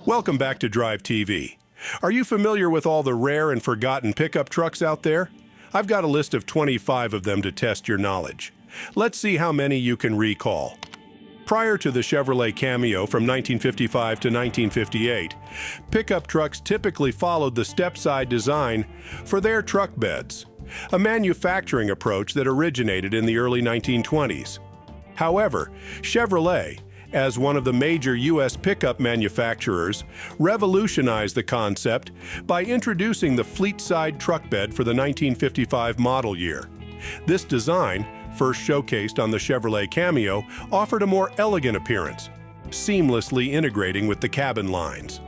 Welcome back to DriveTV. Are you familiar with all the rare and forgotten pickup trucks out there? I've got a list of 25 of them to test your knowledge. Let's see how many you can recall. Prior to the Chevrolet Cameo from 1955 to 1958, pickup trucks typically followed the step-side design for their truck beds, a manufacturing approach that originated in the early 1920s. However, Chevrolet, as one of the major U.S. pickup manufacturers, revolutionized the concept by introducing the fleet-side truck bed for the 1955 model year. This design, first showcased on the Chevrolet Cameo, offered a more elegant appearance, seamlessly integrating with the cabin lines.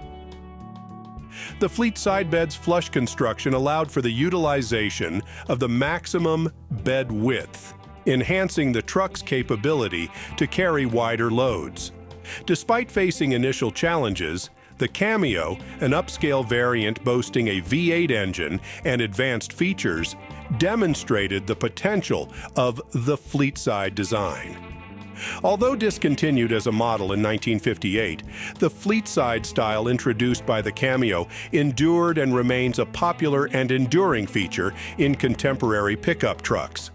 The fleet side bed's flush construction allowed for the utilization of the maximum bed width, enhancing the truck's capability to carry wider loads. Despite facing initial challenges, the Cameo, an upscale variant boasting a V8 engine and advanced features, demonstrated the potential of the fleet-side design. Although discontinued as a model in 1958, the fleet-side style introduced by the Cameo endured and remains a popular and enduring feature in contemporary pickup trucks.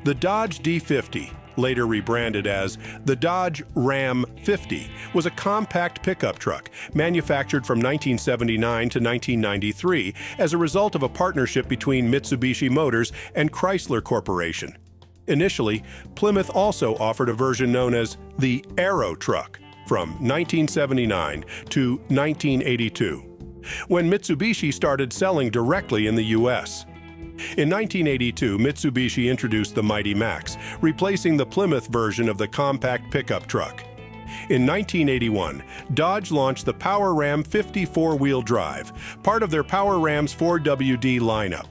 The Dodge D50, later rebranded as the Dodge Ram 50, was a compact pickup truck manufactured from 1979 to 1993 as a result of a partnership between Mitsubishi Motors and Chrysler Corporation. Initially, Plymouth also offered a version known as the Aero truck from 1979 to 1982, when Mitsubishi started selling directly in the U.S. In 1982, Mitsubishi introduced the Mighty Max, replacing the Plymouth version of the compact pickup truck. In 1981, Dodge launched the Power Ram 50 four-wheel drive, part of their Power Rams 4WD lineup.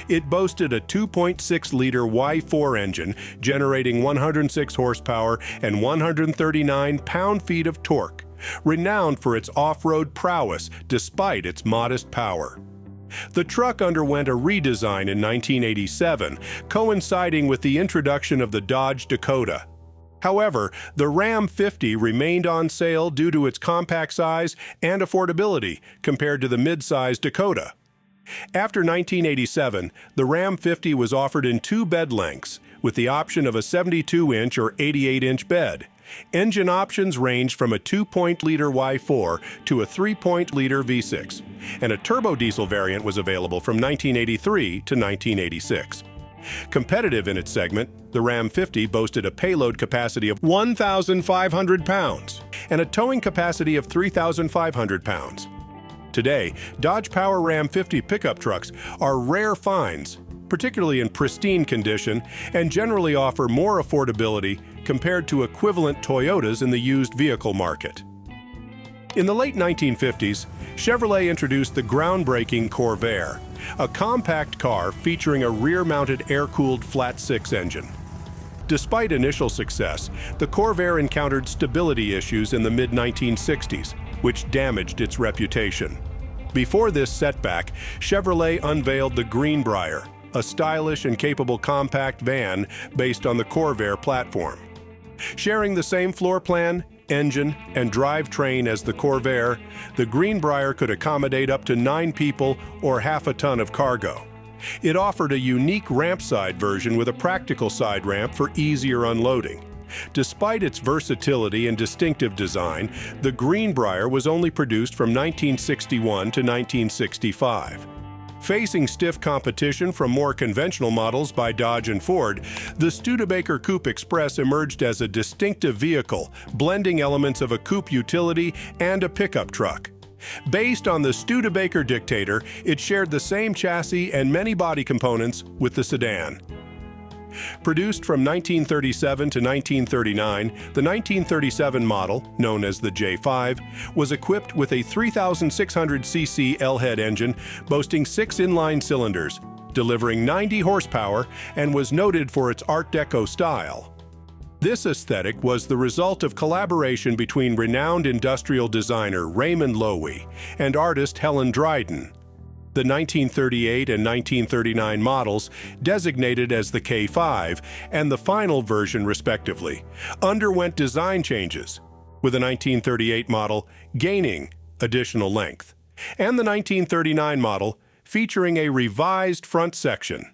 It boasted a 2.6-liter Y4 engine, generating 106 horsepower and 139 pound-feet of torque, renowned for its off-road prowess despite its modest power. The truck underwent a redesign in 1987, coinciding with the introduction of the Dodge Dakota. However, the Ram 50 remained on sale due to its compact size and affordability compared to the mid-size Dakota. After 1987, the Ram 50 was offered in two bed lengths, with the option of a 72-inch or 88-inch bed. Engine options ranged from a 2.0-liter Y4 to a 3.0-liter V6, and a turbo diesel variant was available from 1983 to 1986. Competitive in its segment, the Ram 50 boasted a payload capacity of 1,500 pounds and a towing capacity of 3,500 pounds. Today, Dodge Power Ram 50 pickup trucks are rare finds, particularly in pristine condition, and generally offer more affordability compared to equivalent Toyotas in the used vehicle market. In the late 1950s, Chevrolet introduced the groundbreaking Corvair, a compact car featuring a rear-mounted air-cooled flat-six engine. Despite initial success, the Corvair encountered stability issues in the mid-1960s, which damaged its reputation. Before this setback, Chevrolet unveiled the Greenbrier, a stylish and capable compact van based on the Corvair platform. Sharing the same floor plan, engine, and drivetrain as the Corvair, the Greenbrier could accommodate up to 9 people or half a ton of cargo. It offered a unique ramp-side version with a practical side ramp for easier unloading. Despite its versatility and distinctive design, the Greenbrier was only produced from 1961 to 1965. Facing stiff competition from more conventional models by Dodge and Ford, the Studebaker Coupe Express emerged as a distinctive vehicle, blending elements of a coupe utility and a pickup truck. Based on the Studebaker Dictator, it shared the same chassis and many body components with the sedan. Produced from 1937 to 1939, the 1937 model, known as the J5, was equipped with a 3,600cc L-head engine boasting 6 inline cylinders, delivering 90 horsepower, and was noted for its Art Deco style. This aesthetic was the result of collaboration between renowned industrial designer Raymond Loewy and artist Helen Dryden. The 1938 and 1939 models, designated as the K5 and the final version respectively, underwent design changes, with the 1938 model gaining additional length, and the 1939 model featuring a revised front section.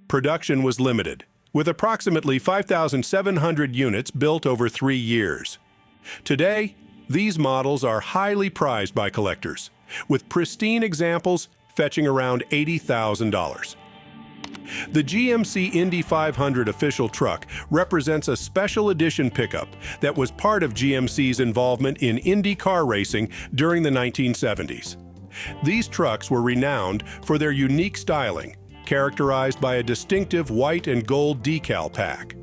Production was limited, with approximately 5,700 units built over 3 years. Today, these models are highly prized by collectors, with pristine examples fetching around $80,000. The GMC Indy 500 official truck represents a special edition pickup that was part of GMC's involvement in Indy car racing during the 1970s. These trucks were renowned for their unique styling, characterized by a distinctive white and gold decal pack.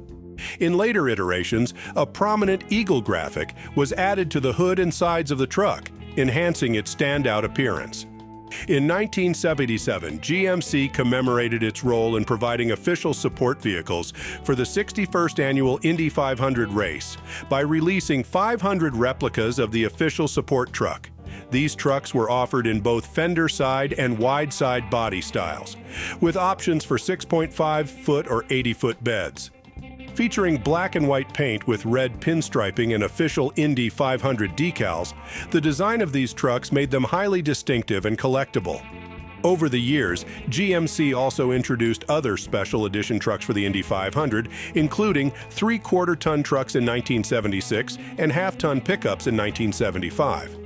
In later iterations, a prominent eagle graphic was added to the hood and sides of the truck, enhancing its standout appearance. In 1977, GMC commemorated its role in providing official support vehicles for the 61st annual Indy 500 race by releasing 500 replicas of the official support truck. These trucks were offered in both fender side and wide side body styles, with options for 6.5-foot or 80-foot beds. Featuring black and white paint with red pinstriping and official Indy 500 decals, the design of these trucks made them highly distinctive and collectible. Over the years, GMC also introduced other special edition trucks for the Indy 500, including 3/4-ton trucks in 1976 and half-ton pickups in 1975.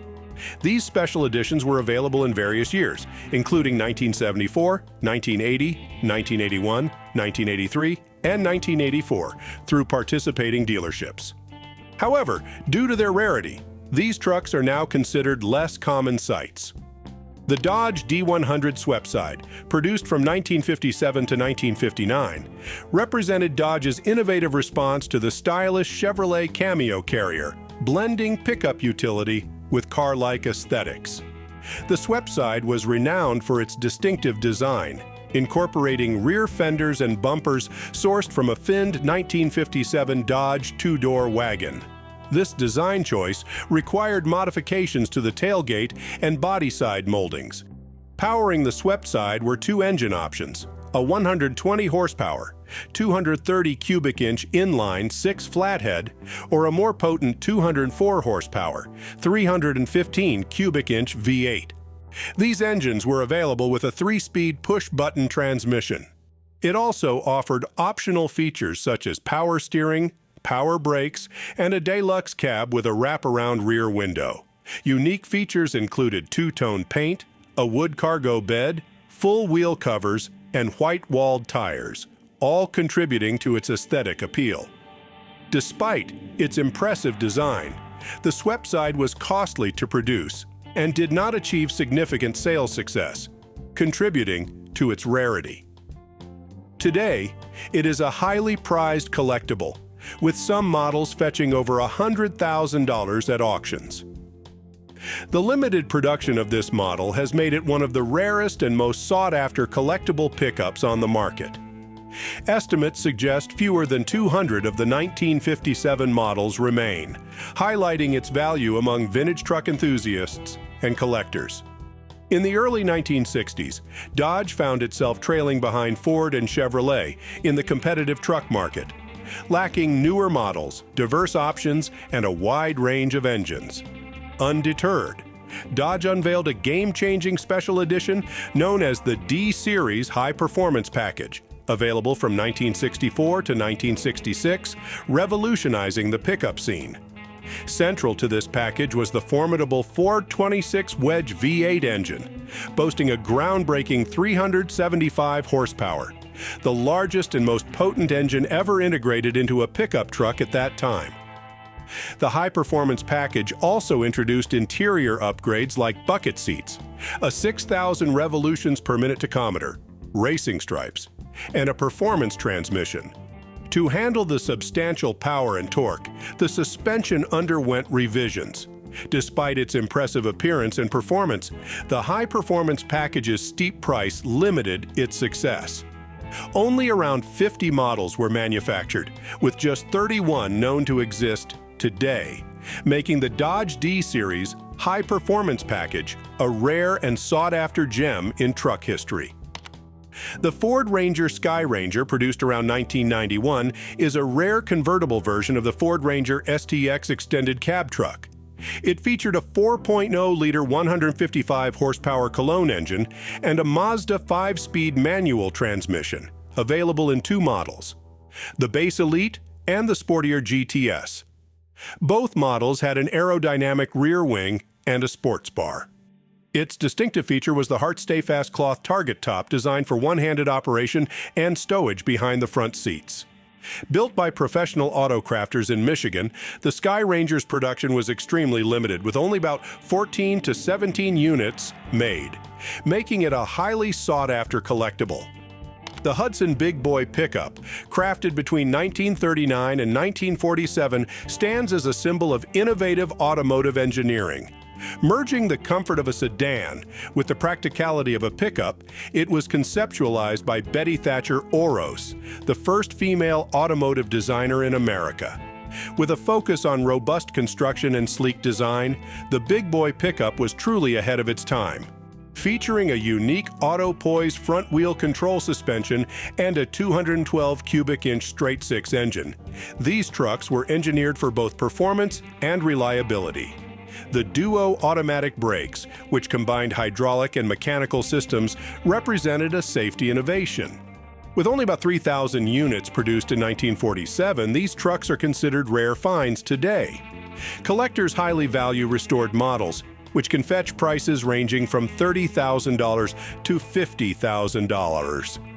These special editions were available in various years, including 1974, 1980, 1981, 1983, and 1984, through participating dealerships. However, due to their rarity, these trucks are now considered less common sights. The Dodge D100 Sweptside, produced from 1957 to 1959, represented Dodge's innovative response to the stylish Chevrolet Cameo carrier, blending pickup utility with car-like aesthetics. The Sweptside was renowned for its distinctive design, incorporating rear fenders and bumpers sourced from a finned 1957 Dodge two-door wagon. This design choice required modifications to the tailgate and body side moldings. Powering the Sweptside were 2 engine options: a 120 horsepower, 230 cubic inch inline 6 flathead, or a more potent 204 horsepower, 315 cubic inch V8. These engines were available with a 3-speed push-button transmission. It also offered optional features such as power steering, power brakes, and a deluxe cab with a wraparound rear window. Unique features included 2-tone paint, a wood cargo bed, full wheel covers, and white-walled tires, all contributing to its aesthetic appeal. Despite its impressive design, the Sweptside was costly to produce and did not achieve significant sales success, contributing to its rarity. Today, it is a highly prized collectible, with some models fetching over $100,000 at auctions. The limited production of this model has made it one of the rarest and most sought-after collectible pickups on the market. Estimates suggest fewer than 200 of the 1957 models remain, highlighting its value among vintage truck enthusiasts and collectors. In the early 1960s, Dodge found itself trailing behind Ford and Chevrolet in the competitive truck market, lacking newer models, diverse options, and a wide range of engines. Undeterred, Dodge unveiled a game-changing special edition known as the D-Series High Performance Package, available from 1964 to 1966, revolutionizing the pickup scene. Central to this package was the formidable 426 Wedge V8 engine, boasting a groundbreaking 375 horsepower, the largest and most potent engine ever integrated into a pickup truck at that time. The high-performance package also introduced interior upgrades like bucket seats, a 6,000 revolutions per minute tachometer, racing stripes, and a performance transmission. To handle the substantial power and torque, the suspension underwent revisions. Despite its impressive appearance and performance, the high-performance package's steep price limited its success. Only around 50 models were manufactured, with just 31 known to exist today, making the Dodge D-Series high-performance package a rare and sought-after gem in truck history. The Ford Ranger Skyranger, produced around 1991, is a rare convertible version of the Ford Ranger STX extended cab truck. It featured a 4.0-liter 155-horsepower Cologne engine and a Mazda 5-speed manual transmission, available in two models, the Base Elite and the sportier GTS. Both models had an aerodynamic rear wing and a sports bar. Its distinctive feature was the Heart-Stay-Fast cloth target top designed for one-handed operation and stowage behind the front seats. Built by professional auto crafters in Michigan, the Sky Ranger's production was extremely limited, with only about 14 to 17 units made, making it a highly sought-after collectible. The Hudson Big Boy pickup, crafted between 1939 and 1947, stands as a symbol of innovative automotive engineering. Merging the comfort of a sedan with the practicality of a pickup, it was conceptualized by Betty Thatcher Oros, the first female automotive designer in America. With a focus on robust construction and sleek design, the Big Boy pickup was truly ahead of its time. Featuring a unique auto-poise front-wheel control suspension and a 212 cubic inch straight-six engine, these trucks were engineered for both performance and reliability. The Duo automatic brakes, which combined hydraulic and mechanical systems, represented a safety innovation. With only about 3,000 units produced in 1947, these trucks are considered rare finds today. Collectors highly value restored models, which can fetch prices ranging from $30,000 to $50,000.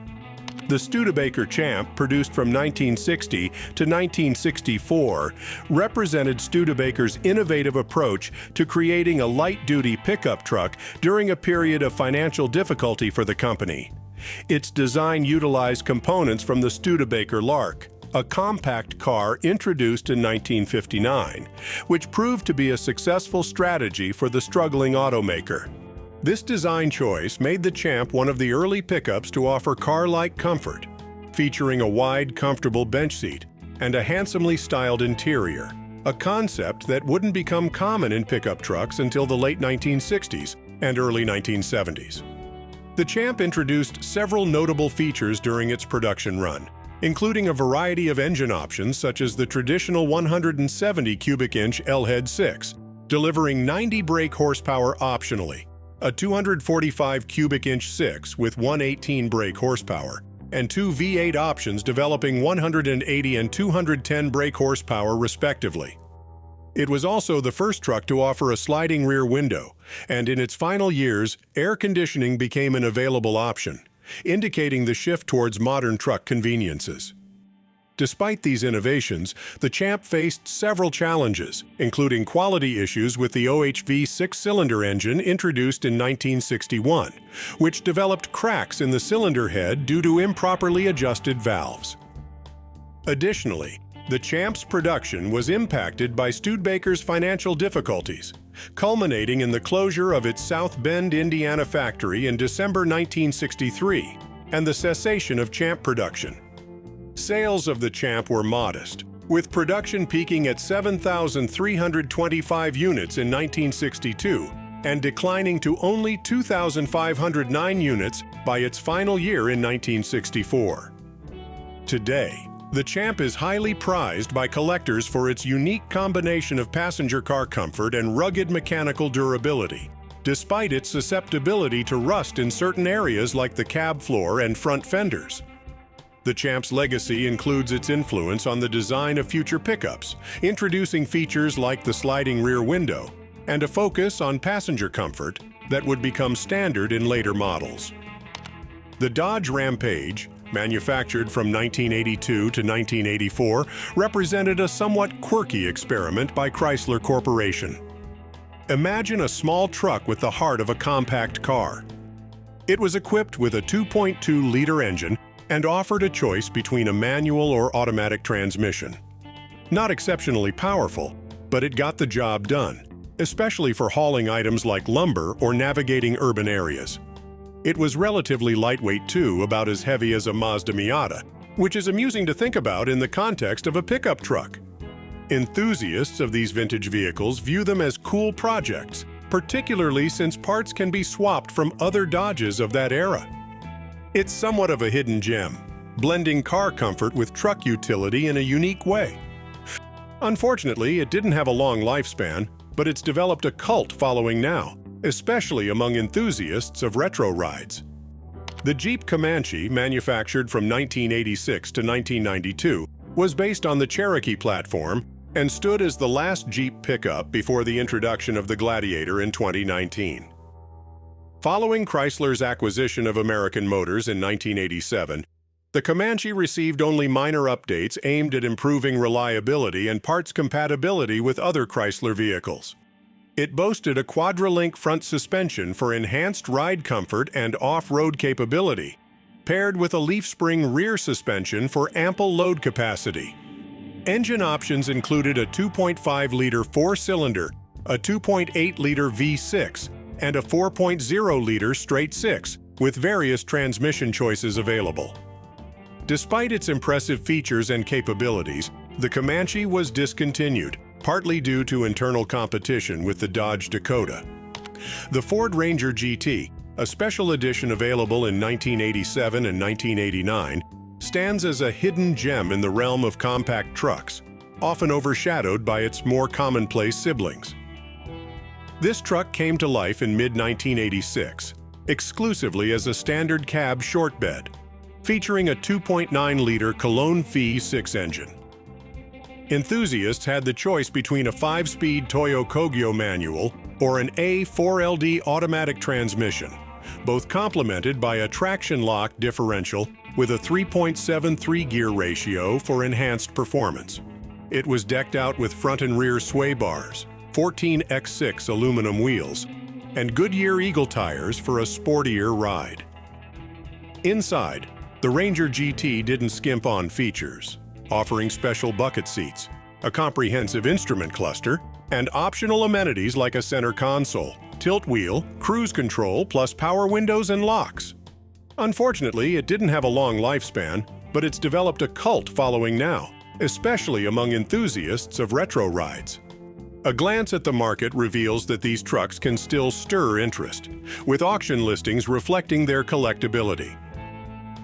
The Studebaker Champ, produced from 1960 to 1964, represented Studebaker's innovative approach to creating a light-duty pickup truck during a period of financial difficulty for the company. Its design utilized components from the Studebaker Lark, a compact car introduced in 1959, which proved to be a successful strategy for the struggling automaker. This design choice made the Champ one of the early pickups to offer car-like comfort, featuring a wide, comfortable bench seat and a handsomely styled interior, a concept that wouldn't become common in pickup trucks until the late 1960s and early 1970s. The Champ introduced several notable features during its production run, including a variety of engine options such as the traditional 170 cubic inch L-Head 6, delivering 90 brake horsepower optionally, a 245 cubic inch 6 with 118 brake horsepower, and two V8 options developing 180 and 210 brake horsepower respectively. It was also the first truck to offer a sliding rear window, and in its final years, air conditioning became an available option, indicating the shift towards modern truck conveniences. Despite these innovations, the Champ faced several challenges, including quality issues with the OHV six-cylinder engine introduced in 1961, which developed cracks in the cylinder head due to improperly adjusted valves. Additionally, the Champ's production was impacted by Studebaker's financial difficulties, culminating in the closure of its South Bend, Indiana factory in December 1963 and the cessation of Champ production. Sales of the Champ were modest, with production peaking at 7,325 units in 1962 and declining to only 2,509 units by its final year in 1964. Today, the Champ is highly prized by collectors for its unique combination of passenger car comfort and rugged mechanical durability, despite its susceptibility to rust in certain areas like the cab floor and front fenders. The Champ's legacy includes its influence on the design of future pickups, introducing features like the sliding rear window and a focus on passenger comfort that would become standard in later models. The Dodge Rampage, manufactured from 1982 to 1984, represented a somewhat quirky experiment by Chrysler Corporation. Imagine a small truck with the heart of a compact car. It was equipped with a 2.2-liter engine and offered a choice between a manual or automatic transmission. Not exceptionally powerful, but it got the job done, especially for hauling items like lumber or navigating urban areas. It was relatively lightweight too, about as heavy as a Mazda Miata, which is amusing to think about in the context of a pickup truck. Enthusiasts of these vintage vehicles view them as cool projects, particularly since parts can be swapped from other Dodges of that era. It's somewhat of a hidden gem, blending car comfort with truck utility in a unique way. Unfortunately, it didn't have a long lifespan, but it's developed a cult following now, especially among enthusiasts of retro rides. The Jeep Comanche, manufactured from 1986 to 1992, was based on the Cherokee platform and stood as the last Jeep pickup before the introduction of the Gladiator in 2019. Following Chrysler's acquisition of American Motors in 1987, the Comanche received only minor updates aimed at improving reliability and parts compatibility with other Chrysler vehicles. It boasted a quadra-link front suspension for enhanced ride comfort and off-road capability, paired with a leaf spring rear suspension for ample load capacity. Engine options included a 2.5-liter four-cylinder, a 2.8-liter V6, and a 4.0-liter straight-six, with various transmission choices available. Despite its impressive features and capabilities, the Comanche was discontinued, partly due to internal competition with the Dodge Dakota. The Ford Ranger GT, a special edition available in 1987 and 1989, stands as a hidden gem in the realm of compact trucks, often overshadowed by its more commonplace siblings. This truck came to life in mid-1986, exclusively as a standard cab short bed, featuring a 2.9-liter Cologne V6 engine. Enthusiasts had the choice between a 5-speed Toyo Kogyo manual or an A4LD automatic transmission, both complemented by a traction lock differential with a 3.73 gear ratio for enhanced performance. It was decked out with front and rear sway bars, 14x6 aluminum wheels, and Goodyear Eagle tires for a sportier ride. Inside, the Ranger GT didn't skimp on features, offering special bucket seats, a comprehensive instrument cluster, and optional amenities like a center console, tilt wheel, cruise control, plus power windows and locks. Unfortunately, it didn't have a long lifespan, but it's developed a cult following now, especially among enthusiasts of retro rides. A glance at the market reveals that these trucks can still stir interest, with auction listings reflecting their collectability.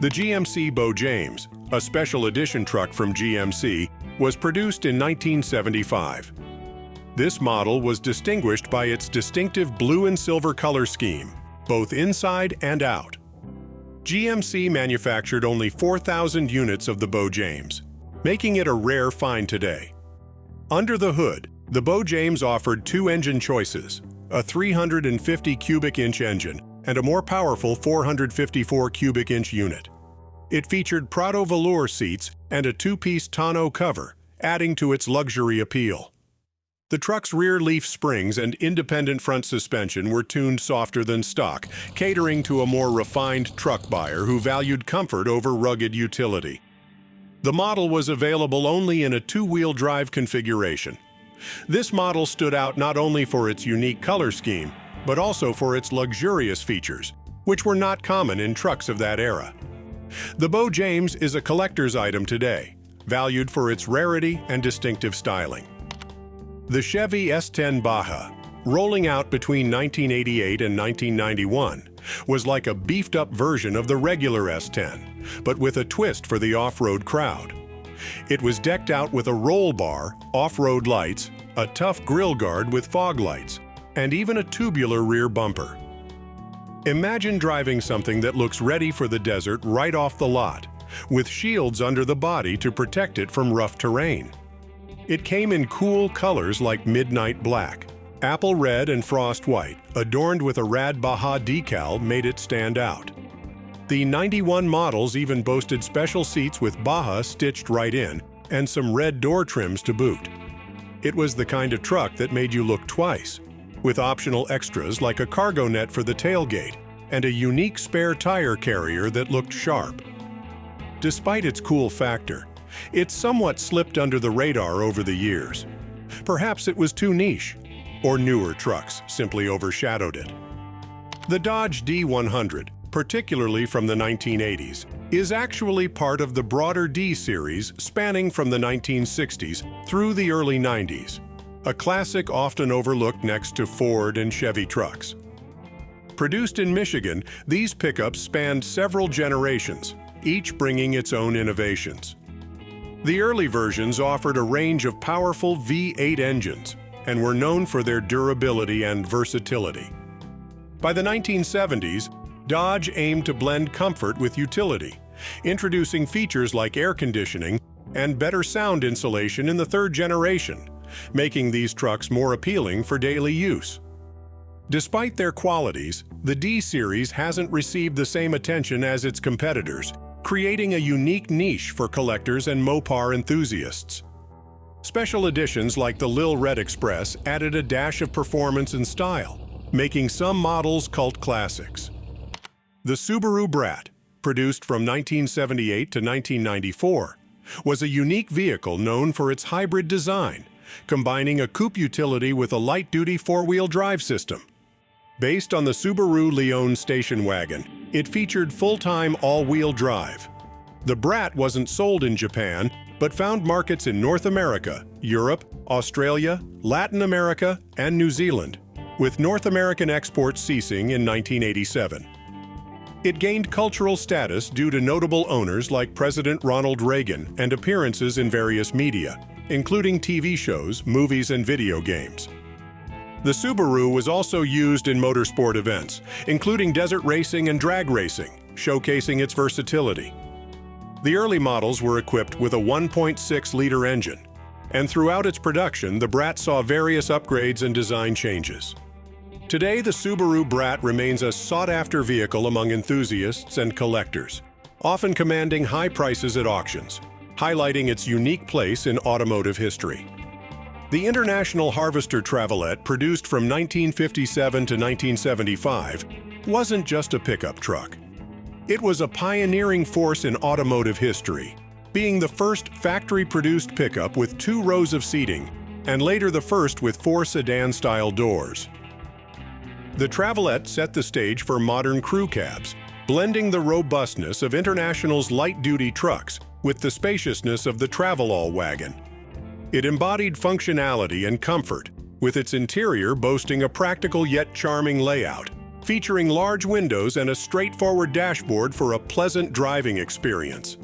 The GMC Beau James, a special edition truck from GMC, was produced in 1975. This model was distinguished by its distinctive blue and silver color scheme, both inside and out. GMC manufactured only 4,000 units of the Beau James, making it a rare find today. Under the hood, the Beau James offered two engine choices, a 350 cubic inch engine and a more powerful 454 cubic inch unit. It featured Prado velour seats and a two-piece tonneau cover, adding to its luxury appeal. The truck's rear leaf springs and independent front suspension were tuned softer than stock, catering to a more refined truck buyer who valued comfort over rugged utility. The model was available only in a two-wheel drive configuration. This model stood out not only for its unique color scheme, but also for its luxurious features, which were not common in trucks of that era. The Beau James is a collector's item today, valued for its rarity and distinctive styling. The Chevy S10 Baja, rolling out between 1988 and 1991, was like a beefed-up version of the regular S10, but with a twist for the off-road crowd. It was decked out with a roll bar, off-road lights, a tough grille guard with fog lights, and even a tubular rear bumper. Imagine driving something that looks ready for the desert right off the lot, with shields under the body to protect it from rough terrain. It came in cool colors like midnight black. Apple red and frost white, adorned with a rad Baja decal, made it stand out. The 91 models even boasted special seats with Baja stitched right in and some red door trims to boot. It was the kind of truck that made you look twice, with optional extras like a cargo net for the tailgate and a unique spare tire carrier that looked sharp. Despite its cool factor, it somewhat slipped under the radar over the years. Perhaps it was too niche, or newer trucks simply overshadowed it. The Dodge D100, particularly from the 1980s, is actually part of the broader D series spanning from the 1960s through the early 90s, a classic often overlooked next to Ford and Chevy trucks. Produced in Michigan, these pickups spanned several generations, each bringing its own innovations. The early versions offered a range of powerful V8 engines and were known for their durability and versatility. By the 1970s, Dodge aimed to blend comfort with utility, introducing features like air conditioning and better sound insulation in the third generation, making these trucks more appealing for daily use. Despite their qualities, the D-Series hasn't received the same attention as its competitors, creating a unique niche for collectors and Mopar enthusiasts. Special editions like the Lil Red Express added a dash of performance and style, making some models cult classics. The Subaru Brat, produced from 1978 to 1994, was a unique vehicle known for its hybrid design, combining a coupe utility with a light-duty four-wheel drive system. Based on the Subaru Leon station wagon, it featured full-time all-wheel drive. The Brat wasn't sold in Japan, but found markets in North America, Europe, Australia, Latin America, and New Zealand, with North American exports ceasing in 1987. It gained cultural status due to notable owners like President Ronald Reagan and appearances in various media, including TV shows, movies, and video games. The Subaru was also used in motorsport events, including desert racing and drag racing, showcasing its versatility. The early models were equipped with a 1.6-liter engine, and throughout its production, the Brat saw various upgrades and design changes. Today, the Subaru Brat remains a sought-after vehicle among enthusiasts and collectors, often commanding high prices at auctions, highlighting its unique place in automotive history. The International Harvester Travelette, produced from 1957 to 1975, wasn't just a pickup truck. It was a pioneering force in automotive history, being the first factory-produced pickup with 2 rows of seating, and later the first with 4 sedan-style doors. The Travelette set the stage for modern crew cabs, blending the robustness of International's light-duty trucks with the spaciousness of the Travelall wagon. It embodied functionality and comfort, with its interior boasting a practical yet charming layout, featuring large windows and a straightforward dashboard for a pleasant driving experience.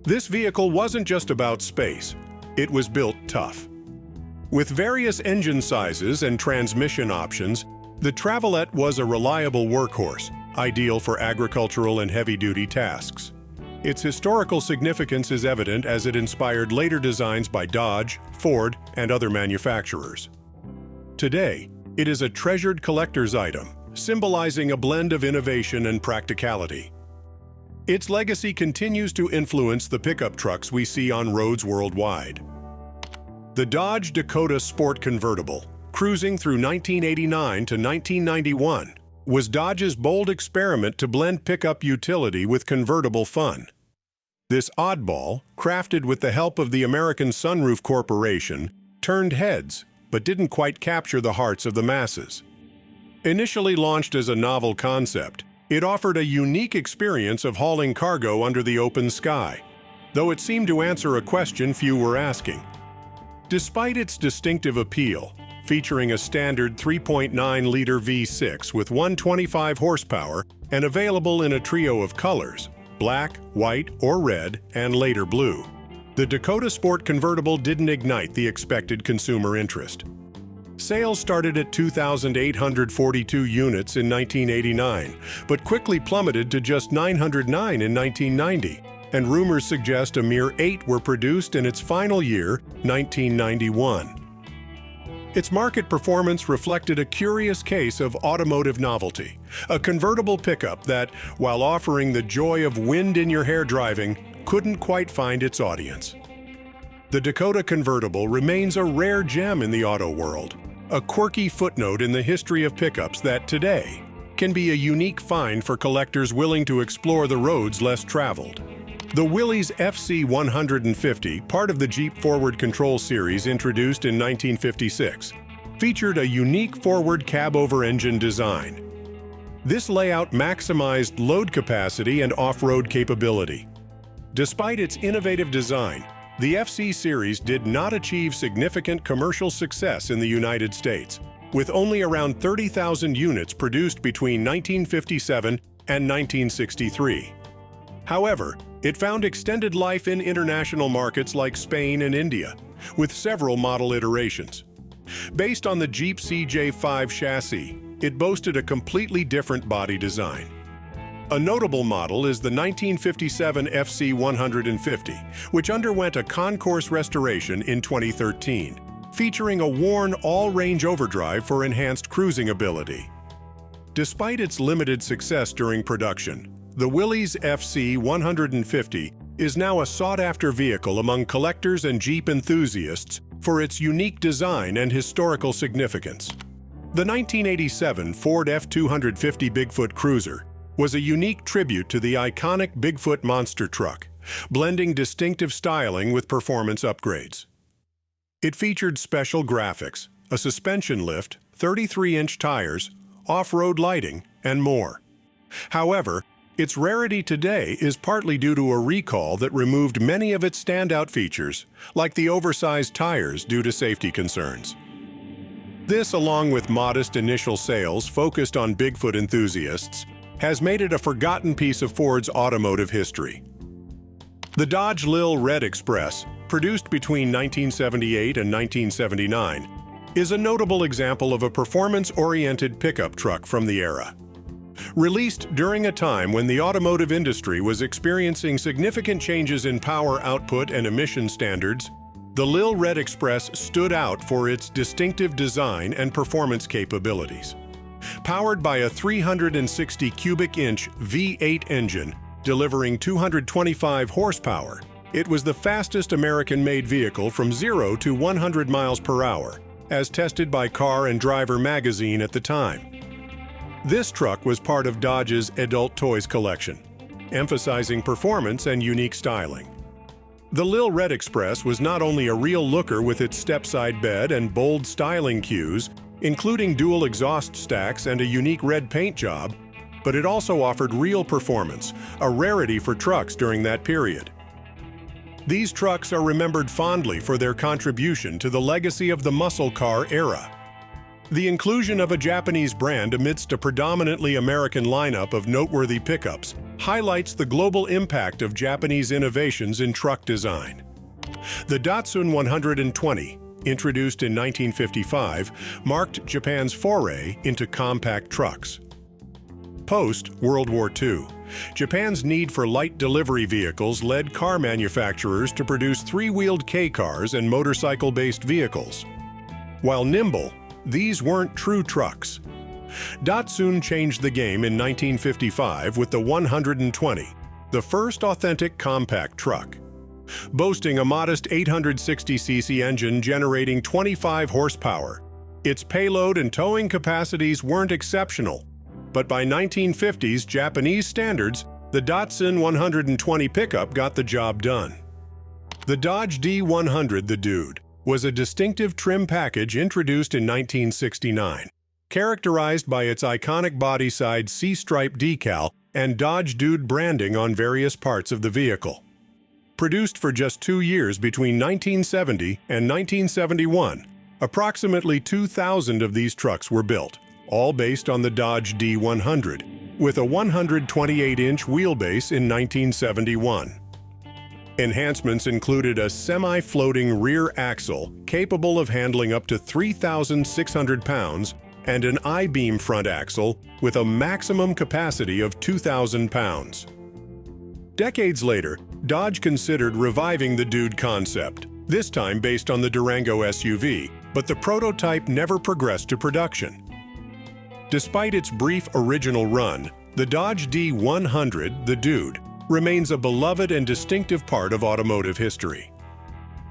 This vehicle wasn't just about space, it was built tough. With various engine sizes and transmission options, the Travelette was a reliable workhorse, ideal for agricultural and heavy-duty tasks. Its historical significance is evident as it inspired later designs by Dodge, Ford, and other manufacturers. Today, it is a treasured collector's item, symbolizing a blend of innovation and practicality. Its legacy continues to influence the pickup trucks we see on roads worldwide. The Dodge Dakota Sport Convertible, cruising through 1989 to 1991, was Dodge's bold experiment to blend pickup utility with convertible fun. This oddball, crafted with the help of the American Sunroof Corporation, turned heads, but didn't quite capture the hearts of the masses. Initially launched as a novel concept, it offered a unique experience of hauling cargo under the open sky, though it seemed to answer a question few were asking. Despite its distinctive appeal, featuring a standard 3.9-liter V6 with 125 horsepower and available in a trio of colors, black, white, or red, and later blue, the Dakota Sport Convertible didn't ignite the expected consumer interest. Sales started at 2,842 units in 1989, but quickly plummeted to just 909 in 1990, and rumors suggest a mere 8 were produced in its final year, 1991. Its market performance reflected a curious case of automotive novelty, a convertible pickup that, while offering the joy of wind-in-your-hair driving, couldn't quite find its audience. The Dakota convertible remains a rare gem in the auto world, a quirky footnote in the history of pickups that today can be a unique find for collectors willing to explore the roads less traveled. The Willys FC150, part of the Jeep Forward Control series introduced in 1956, featured a unique forward cab-over engine design. This layout maximized load capacity and off-road capability. Despite its innovative design, the FC series did not achieve significant commercial success in the United States, with only around 30,000 units produced between 1957 and 1963. However, It found extended life in international markets like Spain and India, with several model iterations. Based on the Jeep CJ5 chassis, it boasted a completely different body design. A notable model is the 1957 FC150, which underwent a concourse restoration in 2013, featuring a worn all-range overdrive for enhanced cruising ability. Despite its limited success during production, the Willys FC150 is now a sought-after vehicle among collectors and Jeep enthusiasts for its unique design and historical significance. The 1987 Ford F250 Bigfoot Cruiser was a unique tribute to the iconic Bigfoot monster truck, blending distinctive styling with performance upgrades. It featured special graphics, a suspension lift, 33-inch tires, off-road lighting, and more. However, its rarity today is partly due to a recall that removed many of its standout features, like the oversized tires due to safety concerns. This, along with modest initial sales focused on Bigfoot enthusiasts, has made it a forgotten piece of Ford's automotive history. The Dodge Lil Red Express, produced between 1978 and 1979, is a notable example of a performance-oriented pickup truck from the era. Released during a time when the automotive industry was experiencing significant changes in power output and emission standards, the Lil Red Express stood out for its distinctive design and performance capabilities. Powered by a 360 cubic inch V8 engine, delivering 225 horsepower, it was the fastest American-made vehicle from 0 to 100 miles per hour, as tested by Car and Driver magazine at the time. This truck was part of Dodge's Adult Toys collection, emphasizing performance and unique styling. The Lil Red Express was not only a real looker with its step-side bed and bold styling cues, including dual exhaust stacks and a unique red paint job, but it also offered real performance, a rarity for trucks during that period. These trucks are remembered fondly for their contribution to the legacy of the muscle car era. The inclusion of a Japanese brand amidst a predominantly American lineup of noteworthy pickups highlights the global impact of Japanese innovations in truck design. The Datsun 120, introduced in 1955, marked Japan's foray into compact trucks. Post-World War II, Japan's need for light delivery vehicles led car manufacturers to produce three-wheeled K-cars and motorcycle-based vehicles. While nimble, these weren't true trucks. Datsun changed the game in 1955 with the 120, the first authentic compact truck. Boasting a modest 860cc engine generating 25 horsepower, its payload and towing capacities weren't exceptional, but by 1950s Japanese standards, the Datsun 120 pickup got the job done. The Dodge D100 The Dude was a distinctive trim package introduced in 1969, characterized by its iconic body-side C-stripe decal and Dodge Dude branding on various parts of the vehicle. Produced for just 2 years between 1970 and 1971, approximately 2,000 of these trucks were built, all based on the Dodge D100, with a 128-inch wheelbase in 1971. Enhancements included a semi-floating rear axle capable of handling up to 3,600 pounds and an I-beam front axle with a maximum capacity of 2,000 pounds. Decades later, Dodge considered reviving the Dude concept, this time based on the Durango SUV, but the prototype never progressed to production. Despite its brief original run, the Dodge D100 The Dude remains a beloved and distinctive part of automotive history.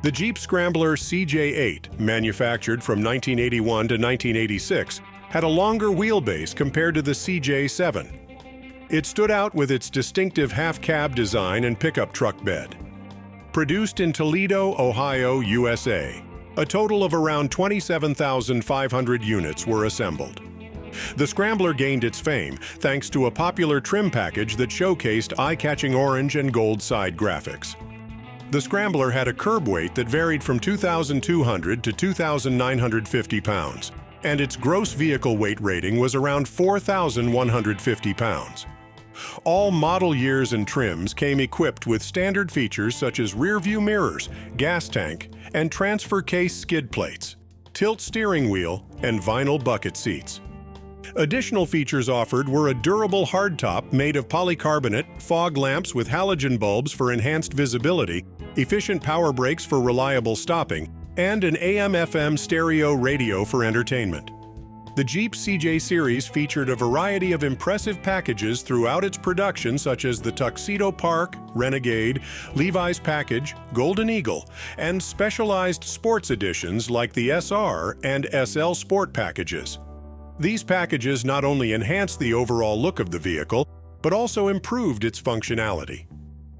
The Jeep Scrambler CJ8, manufactured from 1981 to 1986, had a longer wheelbase compared to the CJ7. It stood out with its distinctive half-cab design and pickup truck bed. Produced in Toledo, Ohio, USA, a total of around 27,500 units were assembled. The Scrambler gained its fame thanks to a popular trim package that showcased eye-catching orange and gold side graphics. The Scrambler had a curb weight that varied from 2,200 to 2,950 pounds, and its gross vehicle weight rating was around 4,150 pounds. All model years and trims came equipped with standard features such as rear-view mirrors, gas tank, and transfer case skid plates, tilt steering wheel, and vinyl bucket seats. Additional features offered were a durable hardtop made of polycarbonate, fog lamps with halogen bulbs for enhanced visibility, efficient power brakes for reliable stopping, and an AM/FM stereo radio for entertainment. The Jeep CJ Series featured a variety of impressive packages throughout its production, such as the Tuxedo Park, Renegade, Levi's Package, Golden Eagle, and specialized sports editions like the SR and SL Sport packages. These packages not only enhanced the overall look of the vehicle, but also improved its functionality.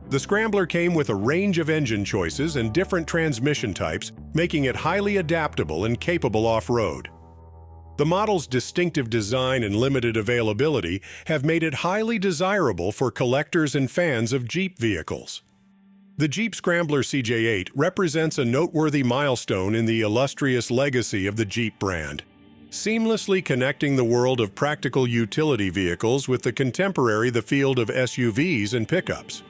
The Scrambler came with a range of engine choices and different transmission types, making it highly adaptable and capable off-road. The model's distinctive design and limited availability have made it highly desirable for collectors and fans of Jeep vehicles. The Jeep Scrambler CJ8 represents a noteworthy milestone in the illustrious legacy of the Jeep brand, seamlessly connecting the world of practical utility vehicles with the field of SUVs and pickups.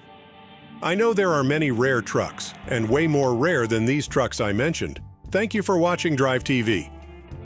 I know there are many rare trucks, and way more rare than these trucks I mentioned. Thank you for watching DriveTV.